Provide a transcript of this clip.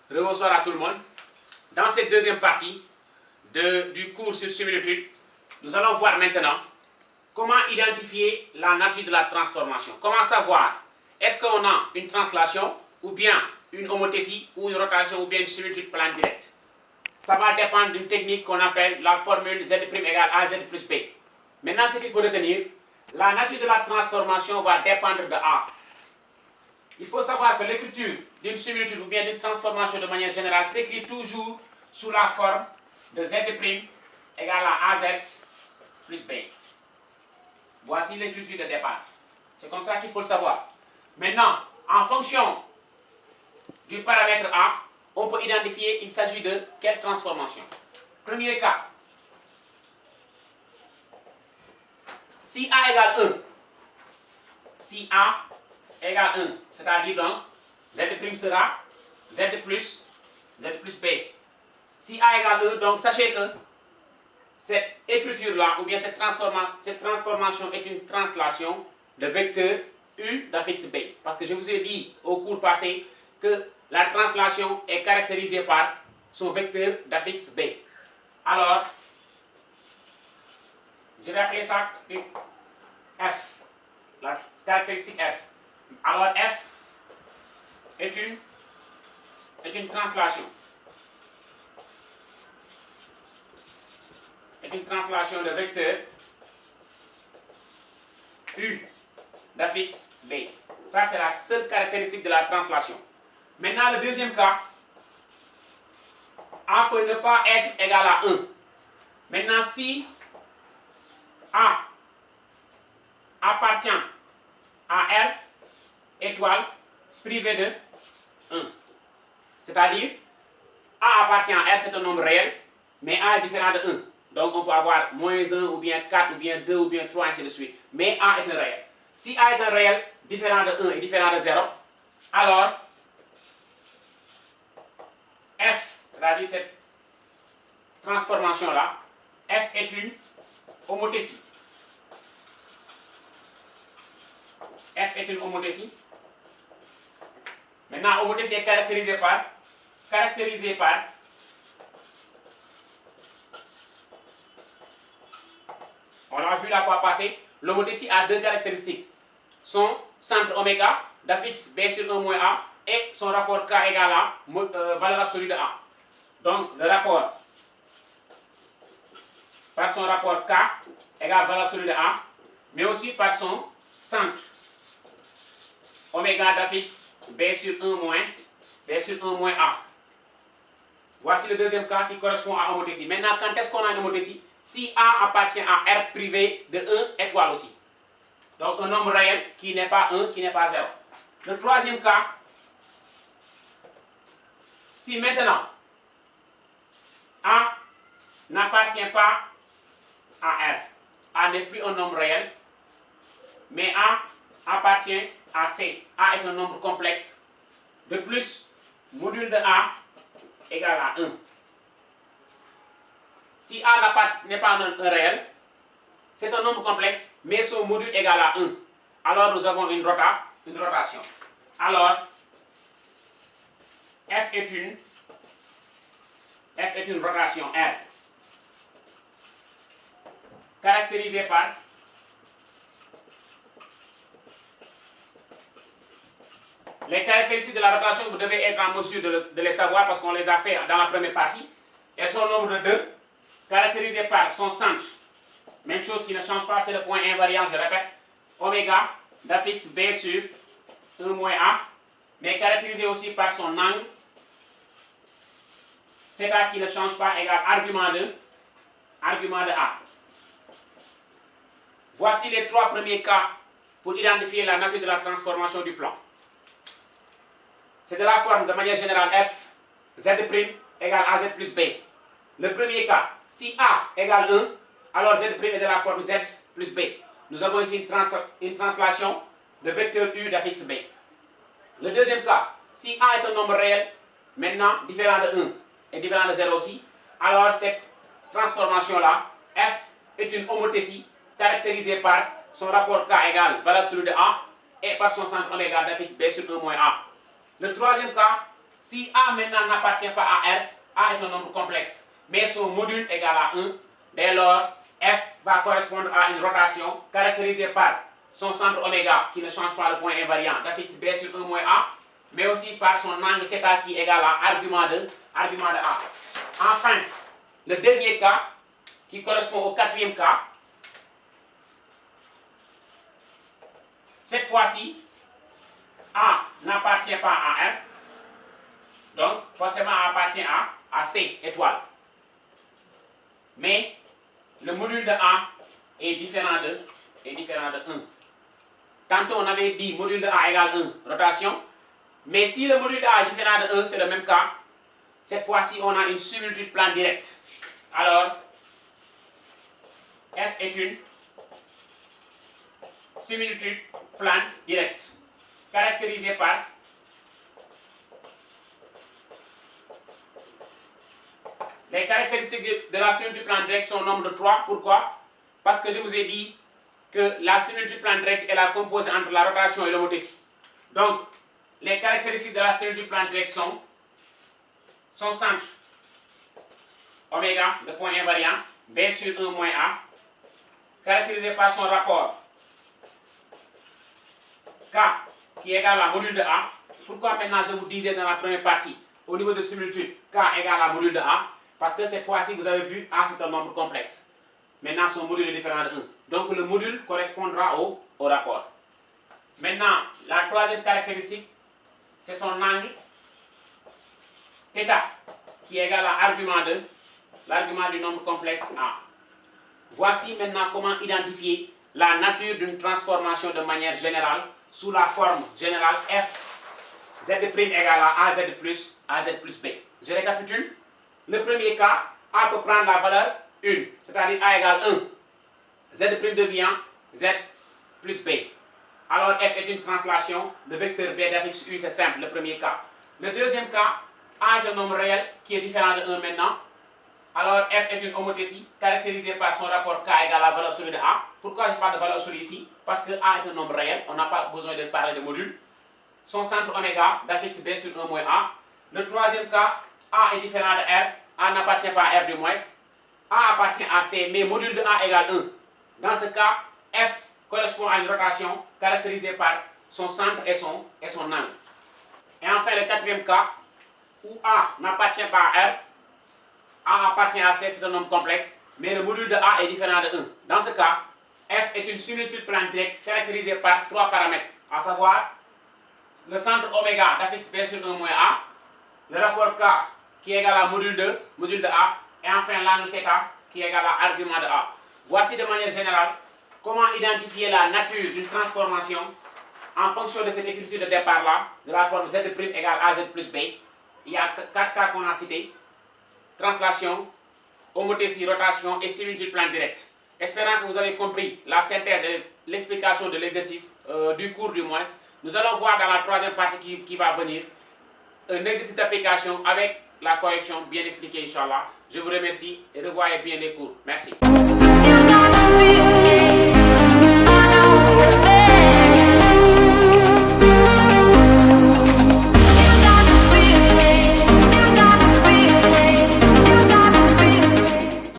Bonsoir à tout le monde. Dans cette deuxième partie du cours sur similitude, nous allons voir maintenant comment identifier la nature de la transformation. Comment savoir est-ce qu'on a une translation ou bien une homothétie ou une rotation ou bien une similitude plane directe. Ça va dépendre d'une technique qu'on appelle la formule Z' égale AZ plus B. Maintenant, ce qu'il faut retenir, la nature de la transformation va dépendre de A. Il faut savoir que l'écriture d'une similitude ou bien d'une transformation de manière générale s'écrit toujours sous la forme de Z' égale à AZ plus B. Voici l'écriture de départ. C'est comme ça qu'il faut le savoir. Maintenant, en fonction du paramètre A, on peut identifier il s'agit de quelle transformation. Premier cas. Si A égale 1, si A égale 1, c'est-à-dire donc Z' sera Z plus B. Si A égale 1, donc sachez que cette écriture-là, ou bien cette transformation est une translation de vecteur U d'affixe B. Parce que je vous ai dit au cours passé que la translation est caractérisée par son vecteur d'affixe B. Alors, je vais appeler ça F, la caractéristique F. Alors F est une translation. Est une translation de vecteur U d'affixe B. Ça, c'est la seule caractéristique de la translation. Maintenant, le deuxième cas, A peut ne pas être égal à 1. Maintenant, si A appartient à R étoile privé de 1. C'est-à-dire, A appartient à R, c'est un nombre réel, mais A est différent de 1. Donc, on peut avoir moins 1, ou bien 4, ou bien 2, ou bien 3, ainsi de suite. Mais A est un réel. Si A est un réel différent de 1 et différent de 0, alors F, c'est-à-dire cette transformation-là, F est une homothétie. F est une homothétie. Maintenant, homothétie est caractérisée par on l'a vu la fois passée, l'homothétie a deux caractéristiques. Son centre oméga d'affixe B sur 1 moins A et son rapport K égale à valeur absolue de A. Donc, le rapport par son rapport K égale valeur absolue de A, mais aussi par son centre oméga d'affixe B sur 1 moins A. Voici le deuxième cas qui correspond à homothétie. Maintenant, quand est-ce qu'on a une homothétie? Si A appartient à R privé de 1 étoile aussi. Donc un nombre réel qui n'est pas 1, qui n'est pas 0. Le troisième cas, si maintenant A n'appartient pas à R, A n'est plus un nombre réel, mais A appartient à C. A est un nombre complexe. De plus, module de A égale à 1. Si A n'est pas un réel, c'est un nombre complexe, mais son module égale à 1. Alors nous avons une rotation. Alors, F est une rotation R, caractérisée par les caractéristiques de la rotation. Vous devez être en mesure de les savoir parce qu'on les a fait dans la première partie. Elles sont au nombre de 2, caractérisées par son centre. Même chose qui ne change pas, c'est le point invariant, je répète, oméga d'affixe B sur 1 moins A, mais caractérisé aussi par son angle, θ qui ne change pas, égale argument de A. Voici les trois premiers cas pour identifier la nature de la transformation du plan. C'est de la forme de manière générale F, Z' égale AZ plus B. Le premier cas, si A égale 1, alors Z' est de la forme Z plus B. Nous avons ici une translation de vecteur U d'affixe B. Le deuxième cas, si A est un nombre réel, maintenant différent de 1 et différent de 0 aussi, alors cette transformation-là, F est une homothétie caractérisée par son rapport K égale valeur absolue de A et par son centre oméga d'affixe B sur 1 moins A. Le troisième cas, Si A maintenant n'appartient pas à R, A est un nombre complexe, mais son module égale à 1, dès lors, F va correspondre à une rotation caractérisée par son centre oméga qui ne change pas le point invariant d'affixe B sur 1 moins A, mais aussi par son angle θ qui est égal à argument de A. Enfin, le dernier cas qui correspond au quatrième cas, cette fois-ci, A n'appartient pas à R, donc forcément A appartient à C, étoile. Mais le module de A est différent de 1. Tantôt on avait dit module de A égale 1, rotation. Mais si le module de A est différent de 1, c'est le même cas. Cette fois-ci, on a une similitude plan directe. Alors, F est une similitude plan directe, caractérisée par les caractéristiques de la similitude plan direct sont au nombre de 3. Pourquoi? Parce que je vous ai dit que la similitude plan direct est la composée entre la rotation et l'homothétie. Donc, les caractéristiques de la similitude plan direct sont son centre, oméga, le point invariant, B sur 1 moins A, caractérisé par son rapport K qui est égal à module de A. Pourquoi maintenant je vous disais dans la première partie, au niveau de similitude, K égale à module de A? Parce que cette fois-ci, vous avez vu, A c'est un nombre complexe. Maintenant, son module est différent de 1. Donc, le module correspondra au rapport. Maintenant, la troisième caractéristique, c'est son angle θ, qui est égal à l'argument du nombre complexe A. Voici maintenant comment identifier la nature d'une transformation de manière générale sous la forme générale F, Z' égale à AZ plus B. Je récapitule. Le premier cas, A peut prendre la valeur 1, c'est-à-dire A égale 1. Z' devient Z plus B. Alors F est une translation, le vecteur B d'affixe U, c'est simple, le premier cas. Le deuxième cas, A est un nombre réel qui est différent de 1 maintenant. Alors F est une homothétie caractérisée par son rapport K égale à la valeur absolue de A. Pourquoi je parle de valeur absolue ici? Parce que A est un nombre réel, on n'a pas besoin de parler de module. Son centre oméga d'affixe B sur 1 moins A. Le troisième cas, A est différent de R, A n'appartient pas à R du moins. A appartient à C, mais module de A égale 1. Dans ce cas, F correspond à une rotation caractérisée par son centre et son angle. Et enfin, le quatrième cas, où A n'appartient pas à R, A appartient à C, c'est un nombre complexe, mais le module de A est différent de 1. Dans ce cas, F est une similitude plan directe caractérisée par 3 paramètres, à savoir le centre oméga d'affixe B sur 1 moins A, le rapport K qui est égal à module de A, et enfin l'angle θ qui est égal à argument de A. Voici de manière générale comment identifier la nature d'une transformation en fonction de cette écriture de départ là, de la forme Z' égale AZ plus B. Il y a 4 cas qu'on a cités: translation, homothétie, rotation et similitude plan direct. Espérant que vous avez compris la synthèse et l'explication de l'exercice du cours du moins, nous allons voir dans la troisième partie qui va venir un exercice d'application avec la correction bien expliquée, Inch'Allah. Je vous remercie et revoyez bien les cours. Merci.